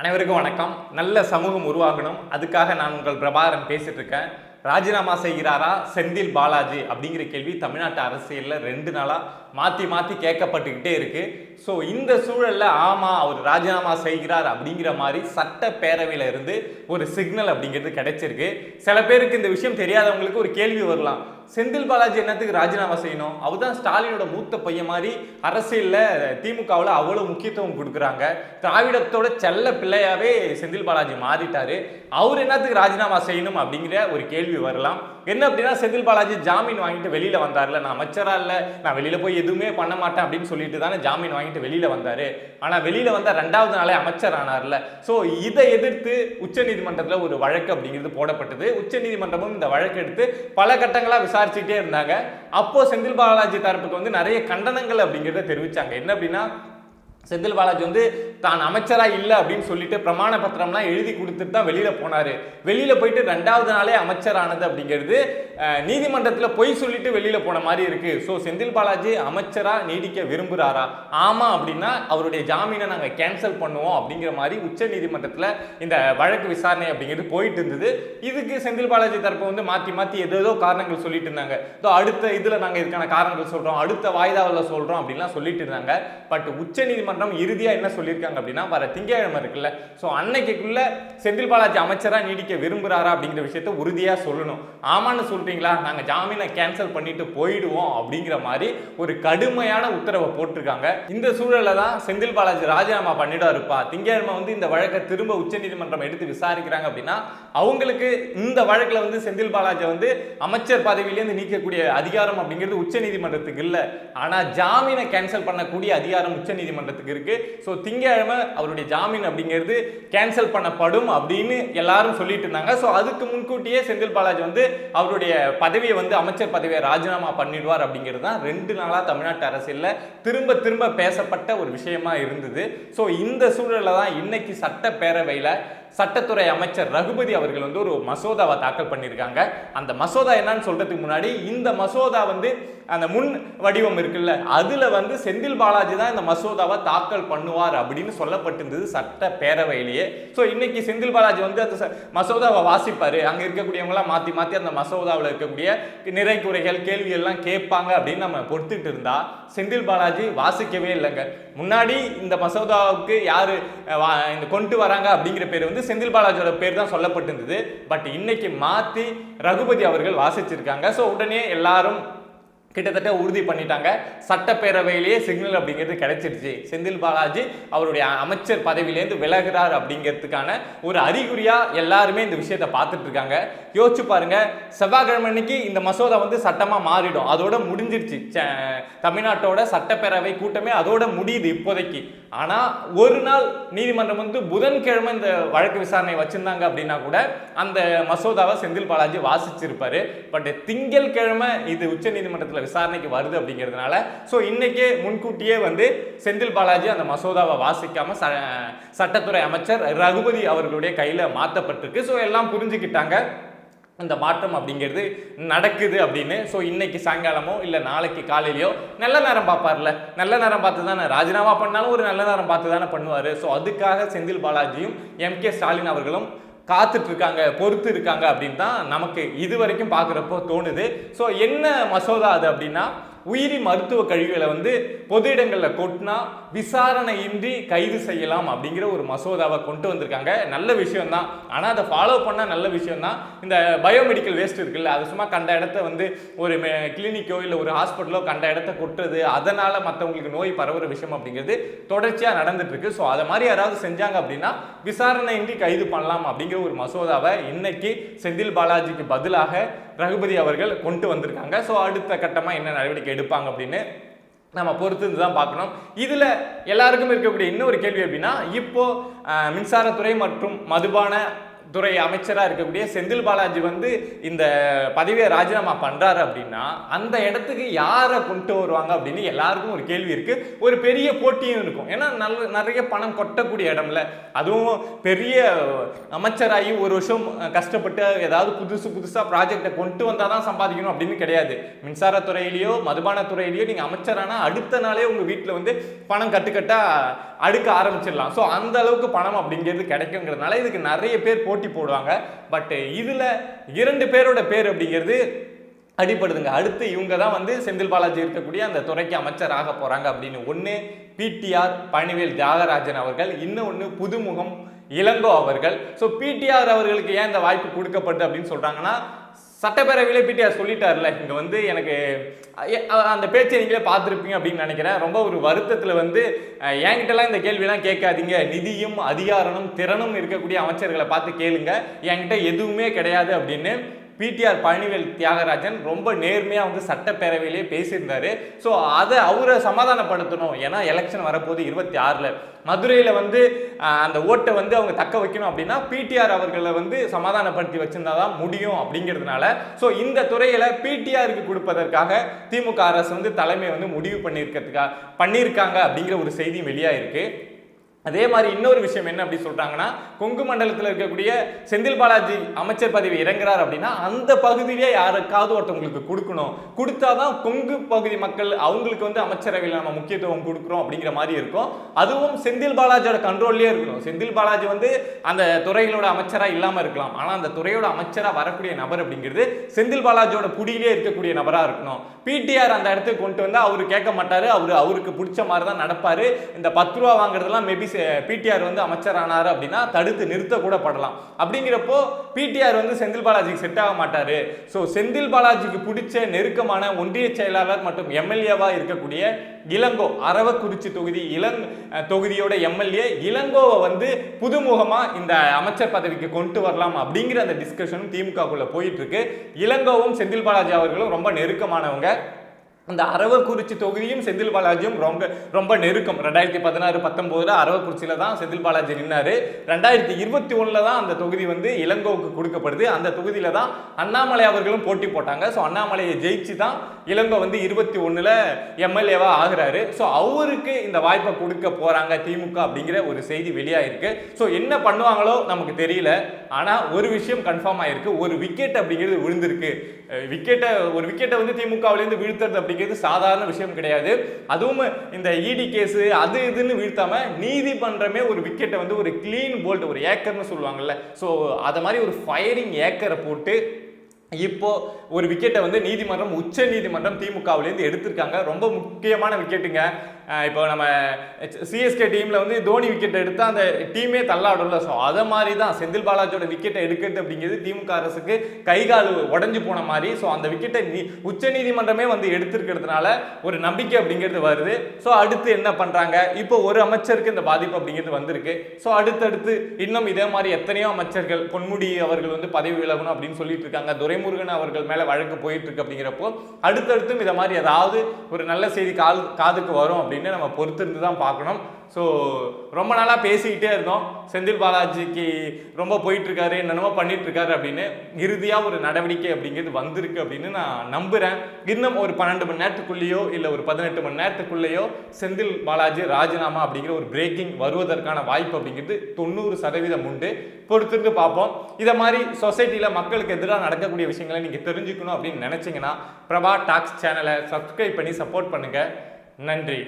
அனைவருக்கும் வணக்கம். நல்ல சமூகம் உருவாகணும், அதுக்காக நான் உங்கள் பிரபாகரன் பேசிட்டு இருக்கேன். ராஜினாமா செய்கிறாரா செந்தில் பாலாஜி அப்படிங்கிற கேள்வி தமிழ்நாட்டு அரசியலில் 2 நாளாக மாற்றி மாற்றி கேட்கப்பட்டுக்கிட்டே இருக்கு. ஸோ இந்த சூழலில் ஆமாம் அவர் ராஜினாமா செய்கிறார் அப்படிங்கிற மாதிரி சட்டப்பேரவையில் இருந்து ஒரு சிக்னல் அப்படிங்கிறது கிடைச்சிருக்கு. சில பேருக்கு இந்த விஷயம் தெரியாதவங்களுக்கு ஒரு கேள்வி வரலாம், செந்தில் பாலாஜி என்னத்துக்கு ராஜினாமா செய்யணும்? அவர் தான் ஸ்டாலினோட மூத்த பையன் மாதிரி அரசியலில் திமுகவில் அவ்வளோ முக்கியத்துவம் கொடுக்குறாங்க. திராவிடத்தோட செல்ல பிள்ளையாவே செந்தில் பாலாஜி மாறிட்டாரு. அவர் என்னத்துக்கு ராஜினாமா செய்யணும் அப்படிங்கிற ஒரு கேள்வி வரலாம். என்ன அப்படின்னா, செந்தில் பாலாஜி ஜாமீன் வாங்கிட்டு வெளியில வந்தார்ல, நான் அமைச்சரா இல்ல, நான் வெளியில போய் எதுவுமே பண்ண மாட்டேன் அப்படின்னு சொல்லிட்டு தானே ஜாமீன் வாங்கிட்டு வெளியில வந்தாரு. ஆனா வெளியில வந்த 2வது நாளே அமைச்சர் ஆனார்ல. ஸோ இதை எதிர்த்து உச்சநீதிமன்றத்தில் ஒரு வழக்கு அப்படிங்கிறது போடப்பட்டது. உச்சநீதிமன்றமும் இந்த வழக்கு எடுத்து பல கட்டங்களா விசாரிச்சுட்டே இருந்தாங்க. அப்போ செந்தில் பாலாஜி தரப்புக்கு வந்து நிறைய கண்டனங்கள் அப்படிங்கிறத தெரிவிச்சாங்க. என்ன அப்படின்னா, செந்தில் பாலாஜி வந்து தான் அமைச்சரா இல்லை அப்படின்னு சொல்லிட்டு பிரமாண பத்திரம்லாம் எழுதி கொடுத்துட்டு தான் வெளியில போனாரு. வெளியில போயிட்டு 2வது நாளே அமைச்சரானது அப்படிங்கிறது நீதிமன்றத்தில் பொய் சொல்லிட்டு வெளியில போன மாதிரி இருக்கு. ஸோ செந்தில் பாலாஜி அமைச்சரா நீடிக்க விரும்புறாரா? ஆமா அப்படின்னா அவருடைய ஜாமீனை நாங்கள் கேன்சல் பண்ணுவோம் அப்படிங்கிற மாதிரி உச்ச நீதிமன்றத்தில் இந்த வழக்கு விசாரணை அப்படிங்கிறது போயிட்டு இருந்தது. இதுக்கு செந்தில் பாலாஜி தரப்பு வந்து மாற்றி மாற்றி ஏதோ காரணங்கள் சொல்லிட்டு இருந்தாங்க. அடுத்த இதில் நாங்கள் இதுக்கான காரணங்கள் சொல்றோம், அடுத்த வாய்தாவில் சொல்றோம் அப்படின்லாம் சொல்லிட்டு இருந்தாங்க. பட் உச்ச நீதிமன்றம் இறுதியா என்ன சொல்லியிருக்காங்க அப்படின்னா, வர திங்கட்கிழமை இருக்குல்ல, ஸோ அன்னைக்குள்ள செந்தில் பாலாஜி அமைச்சரா நீடிக்க விரும்புறாரா அப்படிங்கிற விஷயத்தை உறுதியா சொல்லணும். ஆமான்னு சொல்றீங்களா, நாங்க ஜாமீனை கேன்சல் பண்ணிட்டு போயிடுவோம் அப்படிங்கிற மாதிரி ஒரு கடுமையான உத்தரவை போட்டிருக்காங்க. இந்த சூழல்ல தான் செந்தில் பாலாஜி ராஜினாமா பண்ணிடுவாருப்பா, திங்கட்கிழமை வந்து இந்த வழக்கை திரும்ப உச்ச நீதிமன்றம் எடுத்து விசாரிக்கிறாங்க அப்படின்னா அவங்களுக்கு இந்த வழக்குல வந்து செந்தில் பாலாஜி வந்து அமைச்சர் பதவியிலேருந்து நீக்கக்கூடிய அதிகாரம் அப்படிங்கிறது உச்ச நீதிமன்றத்துக்கு இல்லை. ஆனா ஜாமீனை கேன்சல் பண்ணக்கூடிய அதிகாரம் உச்ச நீதிமன்றத்துக்கு இருக்கு. சோ திங்கட்கிழமை அவருடைய ஜாமீன் அப்படிங்கிறது கேன்சல் பண்ணப்படும் அப்படின்னு எல்லாரும் சொல்லிட்டு இருந்தாங்க. சோ அதுக்கு முன்கூட்டியே செந்தில் பாலாஜி வந்து அவருடைய பதவியை வந்து அமைச்சர் பதவியை ராஜினாமா பண்ணிடுவார் அப்படிங்கிறது தான் 2 நாளா தமிழ்நாட்டு அரசியல்ல திரும்ப திரும்ப பேசப்பட்ட ஒரு விஷயமா இருந்தது. சோ இந்த சூழல்ல தான் இன்னைக்கு சட்டப்பேரவையில சட்டத்துறை அமைச்சர் ரகுபதி அவர்கள் வந்து ஒரு மசோதாவை தாக்கல் பண்ணியிருக்காங்க. அந்த மசோதா என்னன்னு சொல்றதுக்கு முன்னாடி, இந்த மசோதா வந்து அந்த முன் வடிவம் இருக்குல்ல, அதுல வந்து செந்தில் பாலாஜி தான் இந்த மசோதாவை தாக்கல் பண்ணுவார் அப்படின்னு சொல்லப்பட்டிருந்தது சட்டப்பேரவையிலேயே. ஸோ இன்னைக்கு செந்தில் பாலாஜி வந்து அந்த மசோதாவை வாசிப்பாரு, அங்க இருக்கக்கூடியவங்க எல்லாம் மாத்தி மாத்தி அந்த மசோதாவில் இருக்கக்கூடிய நிறை குறைகள் கேள்வி எல்லாம் கேட்பாங்க அப்படின்னு நம்ம பொறுத்துட்டு இருந்தா, செந்தில் பாலாஜி வாசிக்கவே இல்லைங்க. முன்னாடி இந்த மசோதாவுக்கு யாரு இந்த கொண்டு வராங்க அப்படிங்கிற பேர் வந்து செந்தில் பாலாஜியோட பேர் தான் சொல்லப்பட்டிருந்தது. பட் இன்னைக்கு மாத்தி ரகுபதி அவர்கள் வாசிச்சிருக்காங்க. ஸோ உடனே எல்லாரும் கிட்டத்தட்ட உறுதி பண்ணிட்டாங்க, சட்டப்பேரவையிலேயே சிக்னல் அப்படிங்கிறது கிடைச்சிருச்சு, செந்தில் பாலாஜி அவருடைய அமைச்சர் பதவியிலேருந்து விலகிறார் அப்படிங்கிறதுக்கான ஒரு அறிகுறியா எல்லாருமே இந்த விஷயத்தை பார்த்துட்டு இருக்காங்க. யோசிச்சு பாருங்க, செவ்வாய்க்கிழமை அன்னைக்கு இந்த மசோதா வந்து சட்டமா மாறிடும், அதோட முடிஞ்சிருச்சு. தமிழ்நாட்டோட சட்டப்பேரவை கூட்டமே அதோட முடியுது இப்போதைக்கு. ஆனா ஒரு நாள் நீதிமன்றம் வந்து புதன்கிழமை இந்த வழக்கு விசாரணை வச்சிருந்தாங்க அப்படின்னா கூட அந்த மசோதாவை செந்தில் பாலாஜி வாசிச்சிருப்பாரு. பட் திங்கட்கிழமை இது உச்ச நீதிமன்றத்தில் விசாரணைக்கு வருது அப்படிங்கிறதுனால ஸோ இன்னைக்கே முன்கூட்டியே வந்து செந்தில் பாலாஜி அந்த மசோதாவை வாசிக்காம சட்டத்துறை அமைச்சர் ரகுபதி அவர்களுடைய கையில மாற்றப்பட்டிருக்கு. ஸோ எல்லாம் புரிஞ்சுக்கிட்டாங்க இந்த மாற்றம் அப்படிங்கிறது நடக்குது அப்படின்னு. ஸோ இன்னைக்கு சாயங்காலமோ இல்லை நாளைக்கு காலையிலையோ நல்ல நேரம் பார்ப்பார்ல, நல்ல நேரம் பார்த்து தானே ராஜினாமா பண்ணாலும் ஒரு நல்ல நேரம் பார்த்து தானே பண்ணுவார். ஸோ அதுக்காக செந்தில் பாலாஜியும் MK ஸ்டாலின் அவர்களும் காத்துட்டு இருக்காங்க, பொறுத்து இருக்காங்க அப்படின்னு தான் நமக்கு இது வரைக்கும் பார்க்குறப்போ தோணுது. ஸோ என்ன மசோதா அது அப்படின்னா, உயிரி மருத்துவ கழிவுகளை வந்து பொது இடங்களில் கொட்டினா விசாரணையின்றி கைது செய்யலாம் அப்படிங்கிற ஒரு மசோதாவை கொண்டு வந்திருக்காங்க. நல்ல விஷயம் தான், ஆனால் அதை ஃபாலோ பண்ண நல்ல விஷயம் தான். இந்த பயோமெடிக்கல் வேஸ்ட் இருக்குல்ல, அது சும்மா கண்ட இடத்த வந்து ஒரு கிளினிக்கோ இல்லை ஒரு ஹாஸ்பிட்டலோ கண்ட இடத்த கொட்டுறது, அதனால மற்றவங்களுக்கு நோய் பரவுற விஷயம் அப்படிங்கிறது தொடர்ச்சியாக நடந்துட்டு இருக்கு. ஸோ அதை மாதிரி யாராவது செஞ்சாங்க அப்படின்னா விசாரணையின்றி கைது பண்ணலாம் அப்படிங்கிற ஒரு மசோதாவை இன்னைக்கு செந்தில் பாலாஜிக்கு பதிலாக ரகுபதி அவர்கள் கொண்டு வந்திருக்காங்க. ஸோ அடுத்த கட்டமாக என்ன நடவடிக்கை எடுப்பாங்க அப்படின்னு நம்ம பொறுத்து தான் பார்க்கணும். இதுல எல்லாருக்கும் இருக்கக்கூடிய இன்னொரு கேள்வி அப்படின்னா, இப்போ மின்சாரத்துறை மற்றும் மதுபான துறை அமைச்சராக இருக்கக்கூடிய செந்தில் பாலாஜி வந்து இந்த பதவியை ராஜினாமா பண்றாரு அப்படின்னா அந்த இடத்துக்கு யாரை கொண்டு வருவாங்க அப்படின்னு எல்லாருக்கும் ஒரு கேள்வி இருக்கு. ஒரு பெரிய போட்டியும் இருக்கும். ஏன்னா நிறைய பணம் கொட்டக்கூடிய இடம்ல, அதுவும் பெரிய அமைச்சராகி ஒரு வருஷம் கஷ்டப்பட்டு ஏதாவது புதுசா ப்ராஜெக்டை கொண்டு வந்தாதான் சம்பாதிக்கணும் அப்படின்னு கிடையாது. மின்சாரத்துறையிலையோ மதுபான துறையிலையோ நீங்க அமைச்சரானா அடுத்த நாளே உங்க வீட்டில் வந்து பணம் கட்டுக்கட்டா அடுக்க ஆரம்பிச்சிடலாம். ஸோ அந்த அளவுக்கு பணம் அப்படிங்கிறது கிடைக்குங்கிறதுனால இதுக்கு நிறைய பேர் போட்டி போடுவாங்க. பட் இதுல 2 பேரோட பேர் அப்படிங்கிறது அடிப்படுதுங்க. அடுத்து இவங்க தான் வந்து செந்தில் பாலாஜி இருக்கக்கூடிய அந்த துறைக்கு அமைச்சராக போறாங்க அப்படின்னு. ஒன்று பிடிஆர் பழனிவேல் தியாகராஜன் அவர்கள், இன்னொன்று புதுமுகம் இளங்கோ அவர்கள். ஸோ பிடிஆர் அவர்களுக்கு ஏன் இந்த வாய்ப்பு கொடுக்கப்படுது அப்படின்னு சொல்றாங்கன்னா, சட்டப்பேரவையிலே பிடிஆர் சொல்லிட்டார்ல, இங்க வந்து எனக்கு அந்த பேச்சை நீங்களே பார்த்துருப்பீங்க அப்படின்னு நினைக்கிறேன். ரொம்ப ஒரு வருத்தத்தில் வந்து என்கிட்டலாம் இந்த கேள்வியெல்லாம் கேட்காதீங்க, நிதியும் அதிகாரமும் திறனும் இருக்கக்கூடிய அமைச்சர்களை பார்த்து கேளுங்க, என்கிட்ட எதுவுமே கிடையாது அப்படின்னு பிடிஆர் பழனிவேல் தியாகராஜன் ரொம்ப நேர்மையாக வந்து சட்டப்பேரவையிலே பேசியிருந்தாரு. ஸோ அதை அவரை சமாதானப்படுத்தணும். ஏன்னா எலெக்ஷன் வரப்போது 26 மதுரையில் வந்து அந்த ஓட்டை வந்து அவங்க தக்க வைக்கணும் அப்படின்னா பிடிஆர் அவர்களை வந்து சமாதானப்படுத்தி வச்சிருந்தா தான் முடியும் அப்படிங்கிறதுனால ஸோ இந்த துறையில பிடிஆருக்கு கொடுப்பதற்காக திமுக அரசு வந்து தலைமை வந்து முடிவு பண்ணியிருக்காங்க அப்படிங்கிற ஒரு செய்தி வெளியாயிருக்கு. அதே மாதிரி இன்னொரு விஷயம் என்ன அப்படி சொல்றாங்கன்னா, கொங்கு மண்டலத்தில் இருக்கக்கூடிய செந்தில் பாலாஜி அமைச்சர் பதவி இறங்குறார் அப்படின்னா அந்த பகுதியிலே யாருக்காவது ஒருத்தவங்களுக்கு கொடுக்கணும், கொடுத்தாதான் கொங்கு பகுதி மக்கள் அவங்களுக்கு வந்து அமைச்சரவையில் நம்ம முக்கியத்துவம் கொடுக்குறோம் அப்படிங்கிற மாதிரி இருக்கும். அதுவும் செந்தில் பாலாஜியோட கண்ட்ரோல்லே இருக்கணும். செந்தில் பாலாஜி வந்து அந்த துறைகளோட அமைச்சராக இல்லாமல் இருக்கலாம், ஆனால் அந்த துறையோட அமைச்சராக வரக்கூடிய நபர் அப்படிங்கிறது செந்தில் பாலாஜியோட புடியிலே இருக்கக்கூடிய நபராக இருக்கணும். பிடிஆர் அந்த இடத்துக்கு கொண்டு வந்து அவரு கேட்க மாட்டாரு, அவருக்கு பிடிச்ச மாதிரி தான் நடப்பாரு. இந்த 10 ரூபா வாங்குறதெல்லாம் மேபி பிடிஆர் வந்து அமைச்சரானாரு அப்படின்னா தடுத்து நிறுத்த கூட படலாம். அப்படிங்கிறப்போ பிடிஆர் வந்து செந்தில் பாலாஜிக்கு செட் ஆக மாட்டாரு. ஸோ செந்தில் பாலாஜிக்கு பிடிச்ச நெருக்கமான ஒன்றிய செயலாளர் மற்றும் எம்எல்ஏவா இருக்கக்கூடிய இளங்கோ, அரவக்குறிச்சி தொகுதியோட எம்எல்ஏ இளங்கோவை வந்து புதுமுகமா இந்த அமைச்சர் பதவிக்கு கொண்டு வரலாம் அப்படிங்கிற அந்த டிஸ்கஷனும் திமுகக்குள்ள போயிட்டு இருக்கு. இளங்கோவும் செந்தில் பாலாஜி அவர்களும் ரொம்ப நெருக்கமானவங்க. அந்த அரவக்குறிச்சி தொகுதியும் செந்தில் பாலாஜியும் ரொம்ப நெருக்கம். 2016-19 அரவக்குறிச்சியில தான் செந்தில் பாலாஜி நின்னாரு. 2021 தான் அந்த தொகுதி வந்து இளங்கோவுக்கு கொடுக்கப்படுது. அந்த தொகுதியில தான் அண்ணாமலை அவர்களும் போட்டி போட்டாங்க. ஸோ அண்ணாமலையை ஜெயிச்சு தான் இளங்கோ வந்து 21 எம்எல்ஏவா ஆகுறாரு. ஸோ அவருக்கு இந்த வாய்ப்பை கொடுக்க போறாங்க திமுக அப்படிங்கிற ஒரு செய்தி வெளியாயிருக்கு. ஸோ என்ன பண்ணுவாங்களோ நமக்கு தெரியல. ஆனா ஒரு விஷயம் கன்ஃபார்ம் ஆயிருக்கு, ஒரு விக்கெட் அப்படிங்கிறது விழுந்திருக்கு. ஒரு விக்கெட்டை வந்து திமுகவிலேருந்து வீழ்த்துறது அப்படிங்கிறது சாதாரண விஷயம் கிடையாது. அதுவும் இந்த இடி கேஸ் அது இதுன்னு வீழ்த்தாம நீதிமன்றமே ஒரு விக்கெட்டை வந்து ஒரு கிளீன் போல்ட், ஒரு ஏக்கர்னு சொல்லுவாங்கல்ல, ஸோ அதை மாதிரி ஒரு ஃபயரிங் ஏக்கரை போட்டு இப்போ ஒரு விக்கெட்டை வந்து உச்ச நீதிமன்றம் திமுகவிலேருந்து எடுத்திருக்காங்க. ரொம்ப முக்கியமான விக்கெட்டுங்க. இப்போ நம்ம சிஎஸ்கே டீம்ல வந்து தோனி விக்கெட் எடுத்தா அந்த டீமே தள்ளாடும்ல, ஸோ அதை மாதிரி தான் செந்தில் பாலாஜியோட விக்கெட்டை எடுக்கிறது அப்படிங்கிறது திமுக அரசுக்கு கைகால் உடஞ்சு போன மாதிரி. ஸோ அந்த விக்கெட்டை உச்ச நீதிமன்றமே வந்து எடுத்திருக்கிறதுனால ஒரு நம்பிக்கை அப்படிங்கிறது வருது. ஸோ அடுத்து என்ன பண்றாங்க, இப்போ ஒரு அமைச்சருக்கு இந்த பாதிப்பு அப்படிங்கிறது வந்திருக்கு. ஸோ அடுத்தடுத்து இன்னும் இதே மாதிரி எத்தனையோ அமைச்சர்கள், பொன்முடி அவர்கள் வந்து பதவி விலகணும் அப்படின்னு சொல்லிட்டு இருக்காங்க, துரைமுருகன் அவர்கள் மேல வழக்கு போயிட்டு இருக்கு. அப்படிங்கிறப்போ அடுத்தடுத்தும் இதை மாதிரி ஏதாவது ஒரு நல்ல செய்தி காதுக்கு வரும் அப்படின்னு நம்ம பொறுத்திருந்து தான் பார்க்கணும். ஸோ ரொம்ப நாளாக பேசிக்கிட்டே இருந்தோம், செந்தில் பாலாஜிக்கு ரொம்ப போயிட்டு இருக்காரு, என்னென்னமோ பண்ணிட்டு இருக்காரு அப்படின்னு. இறுதியாக ஒரு நடவடிக்கை அப்படிங்கிறது வந்திருக்கு அப்படின்னு நான் நம்புறேன். இன்னும் ஒரு 12 மணி நேரத்துக்குள்ளேயோ இல்லை ஒரு 18 மணி நேரத்துக்குள்ளேயோ செந்தில் பாலாஜி ராஜினாமா அப்படிங்கிற ஒரு பிரேக்கிங் வருவதற்கான வாய்ப்பு அப்படிங்கிறது 90% உண்டு. பொறுத்திருந்து பார்ப்போம். இதை மாதிரி சொசைட்டியில் மக்களுக்கு எதிராக நடக்கக்கூடிய விஷயங்களை நீங்கள் தெரிஞ்சுக்கணும் அப்படின்னு நினச்சிங்கன்னா பிரபா டாக்ஸ் சேனலை சப்ஸ்கிரைப் பண்ணி சப்போர்ட் பண்ணுங்கள். நன்றி.